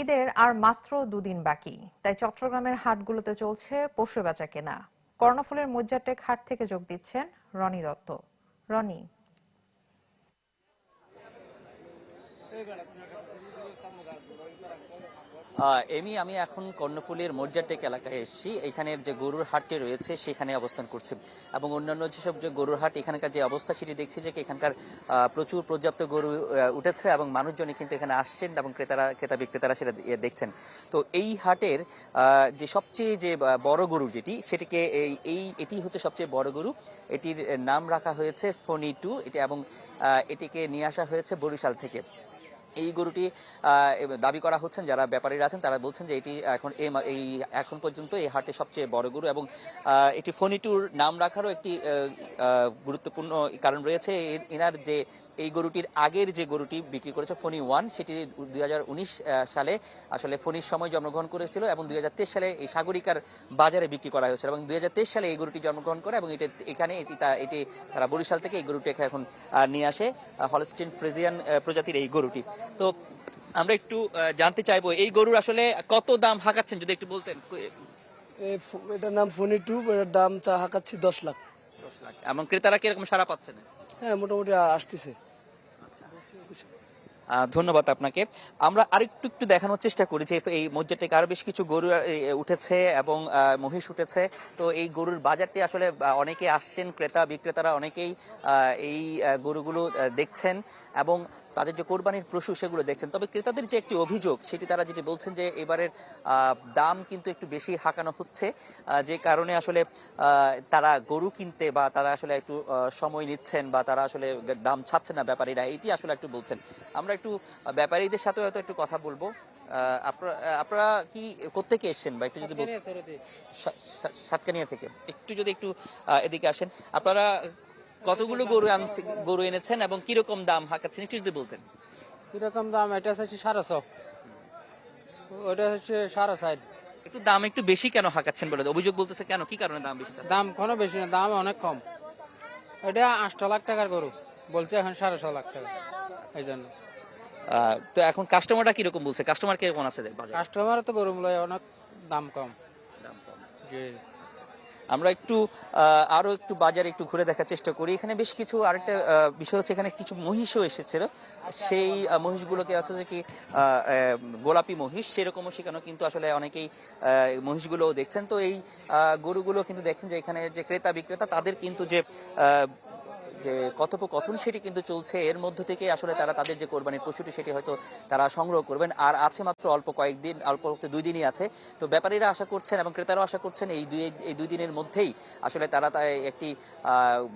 ঈদের আর মাত্র দুদিন বাকি, তাই চট্টগ্রামের হাটগুলোতে চলছে পশু বেচা কেনা। কর্ণফুলীর মজ্জারটেক হাট থেকে যোগ দিচ্ছেন রনি দত্ত। রনি। আমি এখন কর্ণফুলীর মজ্জারটেক এলাকায় এসেছি। এখানের যে গরুর হাটটি রয়েছে সেখানে অবস্থান করছি এবং অন্যান্য যেসব যে গরুর হাট এখানকার যে অবস্থা সেটি দেখছি যে এখানকার প্রচুর পর্যাপ্ত গরু উঠেছে এবং মানুষজনই কিন্তু এখানে আসছেন এবং ক্রেতা বিক্রেতারা সেটা দেখছেন। তো এই হাটের যে সবচেয়ে যে বড় গরু সেটিকে এটি হচ্ছে সবচেয়ে বড় গরু। এটির নাম রাখা হয়েছে ফনি 2 এটি এবং এটিকে নিয়ে আসা হয়েছে বরিশাল থেকে। এই গরুটি দাবি করা হচ্ছেন যারা ব্যাপারীরা আছেন তারা বলছেন যে এটি এখন পর্যন্ত এই হাটে সবচেয়ে বড় গরু এবং এটি ফনি 2 নাম রাখারও একটি গুরুত্বপূর্ণ কারণ রয়েছে। এনার যে এই গরুটির আগের যে গরুটি বিক্রি করেছে ফনি 1 সেটি 2019 সালে আসলে ফনির সময় জন্মগ্রহণ করেছিল এবং 2023 সালে এই সাগরিকার বাজারে বিক্রি করা হয়েছিল এবং 2023 সালে এই গরুটি জন্মগ্রহণ করে এবং এটি তারা বরিশাল থেকে এই গরুটি এখন নিয়ে আসে হলস্টিন ফ্রিজিয়ান প্রজাতির এই গরুটি। তো আমরা একটু জানতে চাইবো এই গরুর আসলে কত দাম হাঁকাচ্ছেন যদি একটু বলতেন। এটার নাম ফনি 2, এটার দাম হাঁকাচ্ছি 10 লাখ। 10 লাখ এবং ক্রেতারা কিরকম সাড়া পাচ্ছেন? হ্যাঁ, মোটামুটি আসতেছে। ধন্যবাদ আপনাকে। আমরা আরেকটু একটু দেখানোর চেষ্টা করি যে এই মসজিদটাকে আরো বেশ কিছু গরু উঠেছে এবং মহিষ উঠেছে। তো এই গরুর বাজারটি আসলে অনেকে আসছেন, ক্রেতা বিক্রেতারা অনেকেই এই গরুগুলো দেখছেন এবং তাদের যে কোরবানির পশু সেগুলো দেখছেন। তবে ক্রেতাদের যে একটি অভিযোগ সেটি তারা যেটি বলছেন যে এবারের দাম কিন্তু একটু বেশি হাঁকানো হচ্ছে, যে কারণে আসলে তারা গরু কিনতে বা তারা আসলে একটু সময় নিচ্ছেন বা তারা আসলে দাম ছাড়ছেন না ব্যাপারীরা, এটি আসলে একটু বলছেন। আমরা একটু ব্যাপারীদের সাথে হয়তো একটু কথা বলবো। আপনারা কি কোত্থেকে এসছেন বা একটু যদি সাতকানিয়া থেকে একটু যদি একটু এদিকে আসেন। আপনারা কতগুলো গরু এনেছেন এবং কিরকম দাম হাঁকাচ্ছেন একটু যদি বলতেন। কিরকম দাম? এটা হচ্ছে 750, ওটা হচ্ছে 760। একটু দাম একটু বেশি কেন হাঁকাচ্ছেন বলে অভিযোগ বলতেছে, কেন কি কারণে দাম বেশি? দাম কোনো বেশি না, দাম অনেক কম। এটা 8 লাখ টাকার গরু বলছে, এখন 6.5 লাখ টাকা। এই জন্য তো এখন কাস্টমাররা কিরকম বলছে? কাস্টমার কিরকম আছে বাজারে? কাস্টমার তো গরু মূল্য অনেক দাম কম। জি, আমরা একটু আরো একটু বাজারে একটু ঘুরে দেখার চেষ্টা করি। এখানে বেশ কিছু আরেকটা বিষয় হচ্ছে এখানে কিছু মহিষও এসেছিল। সেই মহিষগুলোকে আছে যে কি গোলাপি মহিষ, সেরকমও সেখানে কিন্তু আসলে অনেকেই মহিষগুলো দেখছেন। তো এই গরুগুলো কিন্তু দেখছেন যে এখানে যে ক্রেতা বিক্রেতা তাদের কিন্তু যে কথোপকথন সেটি কিন্তু চলছে। এর মধ্য থেকে আসলে তারা তাদের যে কোরবানির পশুটি সেটি হয়তো তারা সংগ্রহ করবেন। আর আছে মাত্র অল্প 2 দিনই আছে। তো ব্যাপারীরা আশা করছেন এবং ক্রেতারাও আশা করছেন এই 2 দিনের মধ্যেই আসলে তারা একটি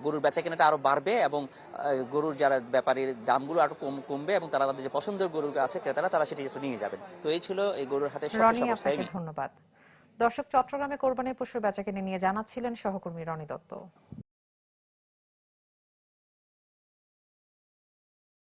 গরুর বেচা কেনাটা আরো বাড়বে এবং গরুর যারা ব্যাপারীর দামগুলো আরো কমবে এবং তারা তাদের যে পছন্দের গরু আছে ক্রেতারা তারা সেটি নিয়ে যাবেন। তো এই ছিল এই গরুর হাটের ধন্যবাদ। দর্শক, চট্টগ্রামে কোরবানির পশুর বেচাকেনা নিয়ে জানাচ্ছিলেন সহকর্মী রনি দত্ত।